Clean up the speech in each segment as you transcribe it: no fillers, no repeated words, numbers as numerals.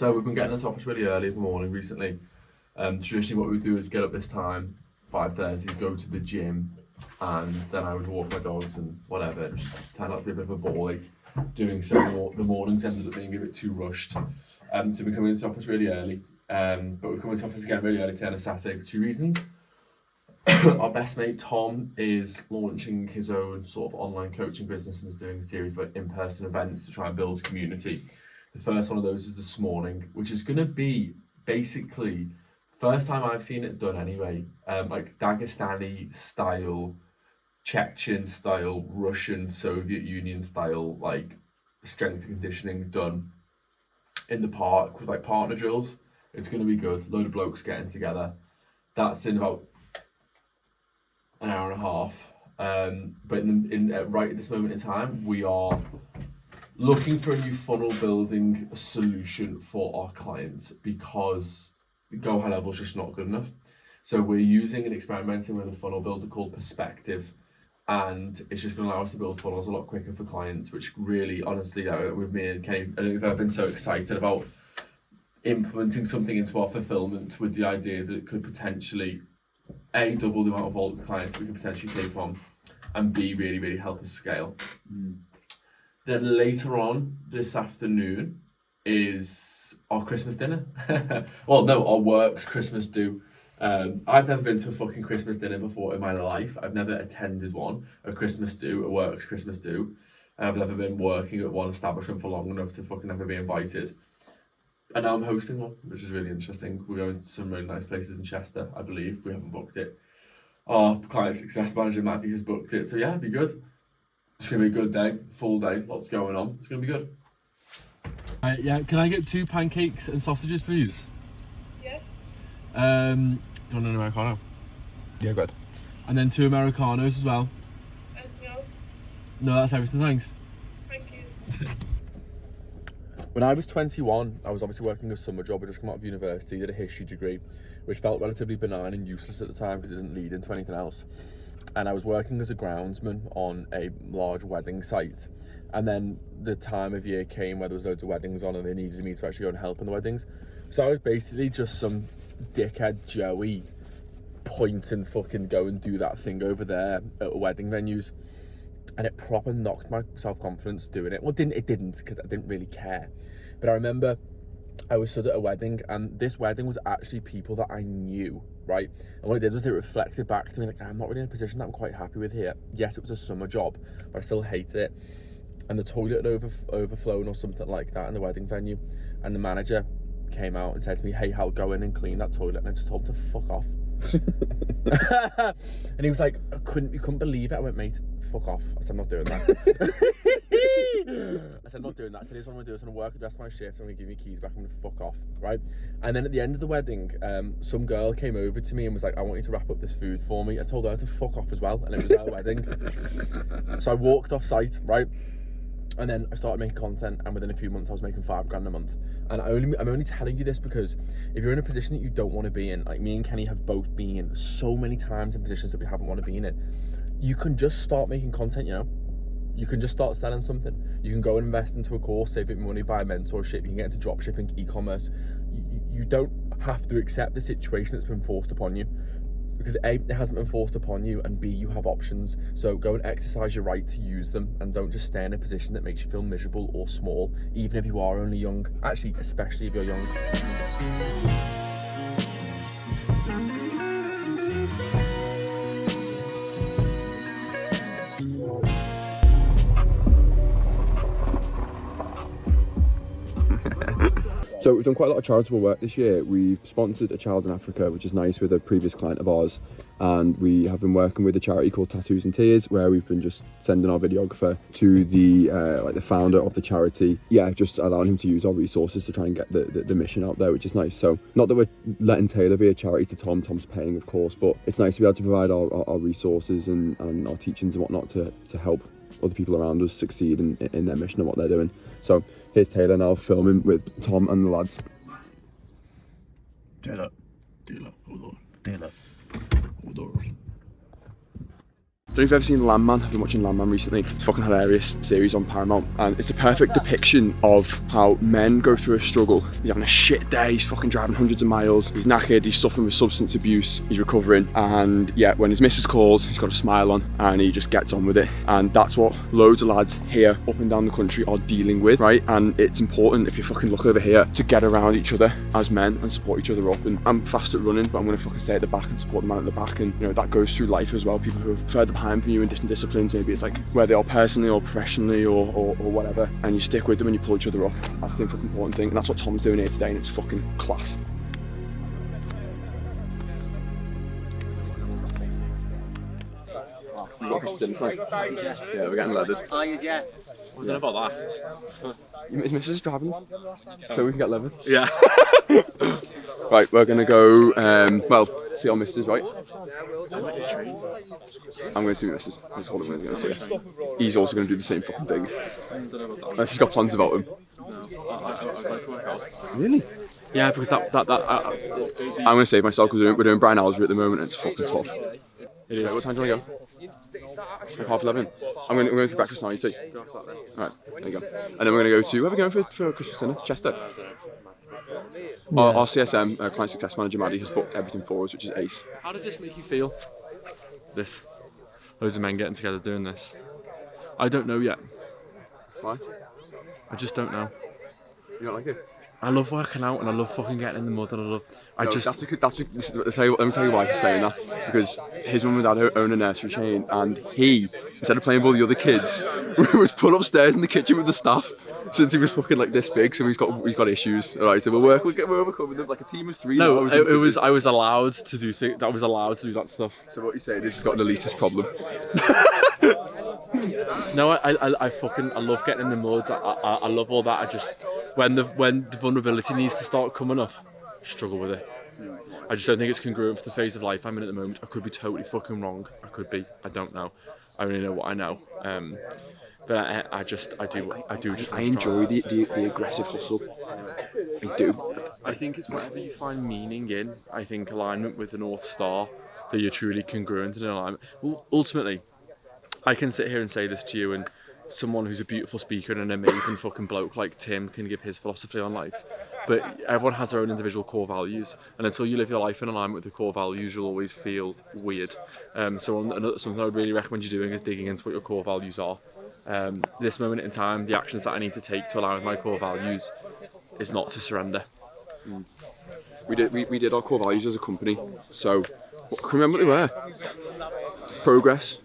So we've been getting this office really early in the morning recently. Traditionally what we would do is get up this time, 5:30, go to the gym, and then I would walk my dogs and whatever. It just turned out to be a bit of a ball ache doing so. The mornings ended up being a bit too rushed. So we come into the office really early. But we come into the office again really early today on a Saturday for 2 reasons. Our best mate Tom is launching his own sort of online coaching business and is doing a series of in-person events to try and build community. The first one of those is this morning, which is going to be basically first time I've seen it done anyway, like Dagestani style, Chechen style, Russian, Soviet Union style, like strength and conditioning done in the park with like partner drills. It's going to be good. Load of blokes getting together. That's in about an hour and a half. But right at this moment in time, we are looking for a new funnel building solution for our clients because the go high level is just not good enough. So we're using and experimenting with a funnel builder called Perspective, and it's just going to allow us to build funnels a lot quicker for clients, which really, honestly, with me and Kenny, I don't think I've ever been so excited about implementing something into our fulfillment with the idea that it could potentially A, double the amount of clients we could potentially take on, and B, really, really help us scale. Then later on this afternoon is our Christmas dinner. Well, no, our work's Christmas do. I've never been to a fucking Christmas dinner before in my life. I've never attended one, a Christmas do, a work's Christmas do. I've never been working at one establishment for long enough to fucking ever be invited. And now I'm hosting one, which is really interesting. We're going to some really nice places in Chester, I believe. We haven't booked it. Our client success manager, Matthew, has booked it. So yeah, it'll be good. It's going to be a good day, full day, lots going on. It's going to be good. Yeah, can I get 2 pancakes and sausages, please? Yeah. Do you want an Americano? Yeah, good. And then 2 Americanos as well. Anything else? No, that's everything, thanks. Thank you. When I was 21, I was obviously working a summer job. I just come out of university, did a history degree, which felt relatively benign and useless at the time because it didn't lead into anything else. And I was working as a groundsman on a large wedding site. And then the time of year came where there was loads of weddings on and they needed me to actually go and help in the weddings. So I was basically just some dickhead Joey point and fucking go and do that thing over there at wedding venues. And it proper knocked my self-confidence doing it. Well, it didn't because I didn't really care. But I remember I was stood at a wedding, and this wedding was actually people that I knew, right? And what it did was it reflected back to me, like, I'm not really in a position that I'm quite happy with here. Yes, it was a summer job, but I still hated it. And the toilet had overflown or something like that in the wedding venue. And the manager came out and said to me, hey, Hal, go in and clean that toilet. And I just told him to fuck off. And he was like, you couldn't believe it. I went, mate, fuck off. I said, I'm not doing that. I said, I'm not doing that. I said, here's what I'm going to do. I'm going to work the rest of my shift. I'm going to give you keys back. I'm going to fuck off, right? And then at the end of the wedding, some girl came over to me and was like, I want you to wrap up this food for me. I told her to fuck off as well. And it was her wedding. So I walked off site, right? And then I started making content, and within a few months I was making $5,000 a month. And I'm only telling you this because if you're in a position that you don't want to be in, like me and Kenny have both been in so many times in positions that we haven't want to be in, you can just start making content, you know? You can just start selling something. You can go and invest into a course, save a bit of money, buy a mentorship, you can get into dropshipping, e-commerce. You don't have to accept the situation that's been forced upon you. Because A, it hasn't been forced upon you, and B, you have options. So go and exercise your right to use them, and don't just stay in a position that makes you feel miserable or small, even if you are only young. Actually, especially if you're young. So we've done quite a lot of charitable work this year. We've sponsored a child in Africa, which is nice, with a previous client of ours. And we have been working with a charity called Tattoos and Tears, where we've been just sending our videographer to the the founder of the charity. Yeah, just allowing him to use our resources to try and get the mission out there, which is nice. So not that we're letting Taylor be a charity to Tom. Tom's paying, of course, but it's nice to be able to provide our resources and our teachings and whatnot to help other people around us succeed in their mission and what they're doing. So here's Taylor now filming with Tom and the lads. Taylor, hold on. Don't know if you've ever seen Landman. I've been watching Landman recently. It's a fucking hilarious series on Paramount, and it's a perfect depiction of how men go through a struggle. He's having a shit day, he's fucking driving hundreds of miles, he's knackered, he's suffering with substance abuse, he's recovering, and yeah, when his missus calls, he's got a smile on and he just gets on with it. And that's what loads of lads here up and down the country are dealing with, right? And it's important, if you fucking look over here, to get around each other as men and support each other up. And I'm fast at running, but I'm gonna fucking stay at the back and support the man at the back. And you know, that goes through life as well. People who are further behind from you in different disciplines, maybe it's like where they are personally or professionally or whatever, and you stick with them and you pull each other up. That's the fucking important thing, and that's what Tom's doing here today, and it's fucking class. Yeah, we're getting leathered. Oh, yeah. I don't know about that. His missus is driving, so we can get leathered. Yeah. Right, we're gonna go, well, see our missus, right? I'm going to see my missus. That's all I'm going to say. He's also going to do the same fucking thing. She's got plans about him. I'd like to work out. Really? Yeah, because that I'm going to save myself because we're doing Brian Alsbury at the moment and it's fucking tough. it is. Right, what time do you want to go? Like 11:30. I'm going for breakfast now, you see? Right, there you go. And then we're going to go to, where are we going for Christmas dinner? Chester? Our CSM, Client Success Manager Maddie, has booked everything for us, which is ace. How does this make you feel? This. Loads of men getting together doing this. I don't know yet. Why? I just don't know. You don't like it? I love working out and I love fucking getting in the mud and I love... Let me tell you why he's saying that. Because his mum and dad own a nursery chain, and he, instead of playing with all the other kids, was put upstairs in the kitchen with the staff since he was fucking like this big. So he's got issues. All right, so we're overcoming them like a team of three. No, I was allowed to do that stuff. So what you say? This has got an elitist problem. No, I love getting in the mud. I love all that. I just when the vulnerability needs to start coming up, I struggle with it. I just don't think it's congruent for the phase of life I'm in at the moment. I could be totally fucking wrong. I could be. I don't know. I only know what I know. But I do. I enjoy the aggressive hustle. I do. I think it's whatever you find meaning in. I think alignment with the North Star, that you're truly congruent and in alignment. Well, ultimately, I can sit here and say this to you, and someone who's a beautiful speaker and an amazing fucking bloke like Tim can give his philosophy on life. But everyone has their own individual core values, and until you live your life in alignment with the core values, you'll always feel weird. So something I would really recommend you doing is digging into what your core values are. This moment in time, the actions that I need to take to align with my core values is not to surrender. We did our core values as a company. So, can you remember what they were? Progress,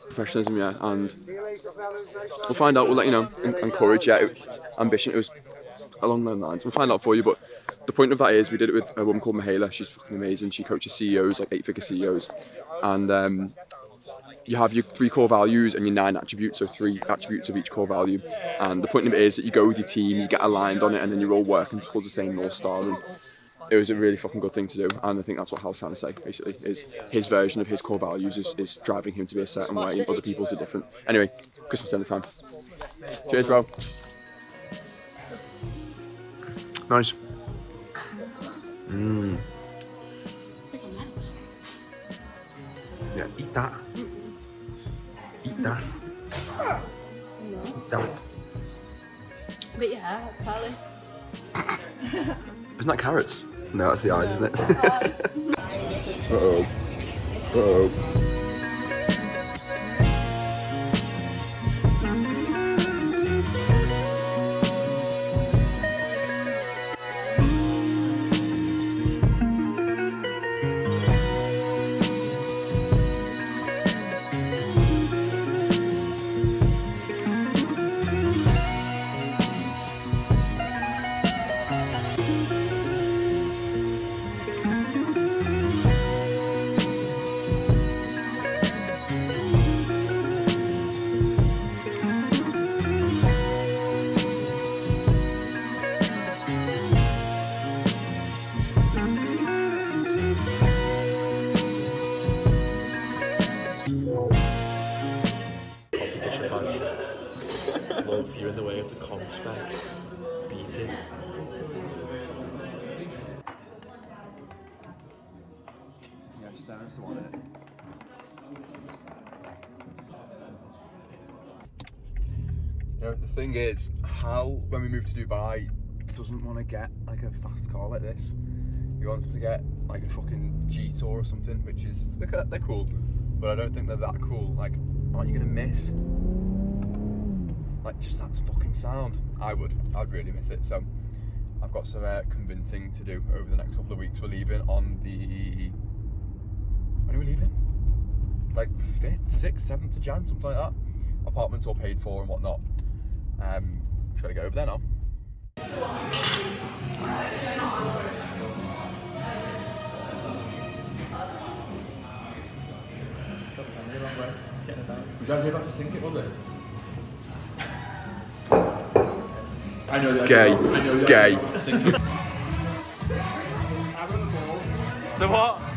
professionalism, yeah, and we'll find out. We'll let you know. And courage, yeah, ambition. It was along those lines. We'll find out for you, but the point of that is we did it with a woman called Mihaela. She's fucking amazing. She coaches CEOs, like 8-figure CEOs, and you have your 3 core values and your 9 attributes, so 3 attributes of each core value. And the point of it is that you go with your team, you get aligned on it, and then you're all working towards the same North Star. And it was a really fucking good thing to do, and I think that's what Hal's trying to say, basically, is his version of his core values is driving him to be a certain way, and other people's are different. Anyway, Christmas dinner time. Cheers, bro. Nice. Yeah, eat that. Eat that. No. Eat that. But yeah, probably. Isn't that carrots? No, that's the eyes, isn't it? Uh-oh. Uh-oh. Competition badge. Love you in the way of the comp spec. Beat it. Yeah, You know, the thing is, Hal, when we moved to Dubai, doesn't want to get like a fast car like this. He wants to get like a fucking G-Tour or something, which is, they're cool, but I don't think they're that cool. Like, aren't you gonna miss like just that fucking sound? I'd really miss it. So I've got some convincing to do over the next couple of weeks. We're leaving on the, when are we leaving? Like 5th, 6th, 7th of Jan, something like that. Apartments all paid for and whatnot. Just gotta get over there now. Was that about to sink it, was it? I know that. Gay. I know that. Gay. About to sink it. So what?